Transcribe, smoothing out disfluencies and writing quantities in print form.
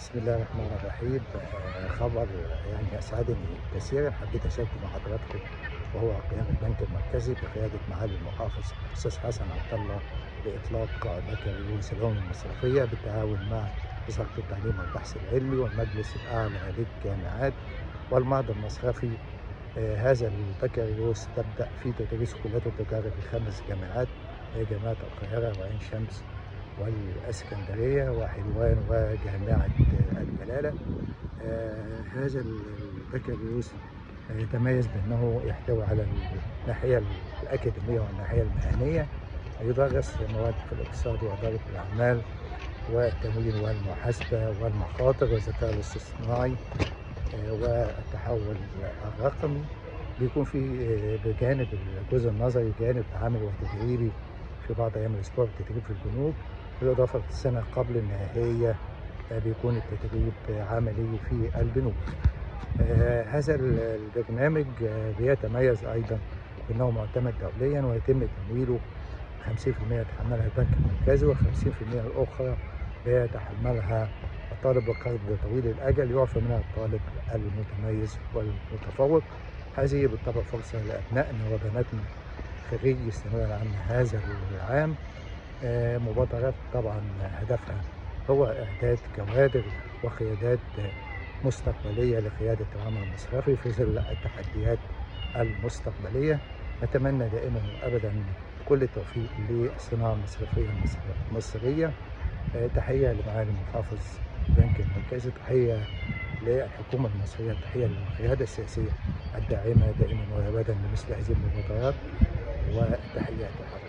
بسم الله الرحمن الرحيم. خبر يعني أسعدني كثيرا، حبيت أشاركه مع حضراتكم، وهو قيام البنك المركزي بقيادة معالي المحافظ الأستاذ حسن عبد الله بإطلاق بكالوريوس العلوم المصرفية بالتعاون مع وزارة التعليم والبحث العلمي والمجلس الأعلى للجامعات والمعهد المصرفي. هذا البكالوريوس تبدأ في تدريس كليات التجارة في 5 جامعات، هي جامعة القاهرة وعين شمس والإسكندرية وحلوان وجامعة الجلالة. هذا البكالوريوس يتميز بأنه يحتوي على الناحية الأكاديمية والناحية المهنية. يدرس مواد في الاقتصاد وإدارة الأعمال والتمويل والمحاسبة والمخاطر والذكاء الاصطناعي والتحول الرقمي. بيكون في بجانب الجزء النظري جانب عملي وتدريبي في بعض أيام الأسبوع بالتدريب في البنوك، بالإضافة للسنة قبل النهائية بيكون التدريب عملي في البنوك. هذا البرنامج بيتميز أيضا بأنه معتمد دوليا، ويتم تمويله 50% يتحملها البنك المركزي، و50% الأخرى بيتحملها الطالب بقرض طويل الأجل يعفى منها الطالب المتميز والمتفوق. هذه بالطبع فرصة لأبنائنا وبناتنا خريجي الثانوية العامة هذا العام. مبادرات طبعا هدفها هو إعداد كوادر وقيادات مستقبلية لقيادة العمل المصرفي في ظل التحديات المستقبلية. نتمنى دائما وأبدا كل التوفيق للصناعة المصرفية المصرية. تحية لمعالي محافظ البنك المركزي، تحية للحكومة المصرية، تحية للقيادة السياسية الداعمة دائما وأبدا لمثل هذه المبادرات، وتحياتي.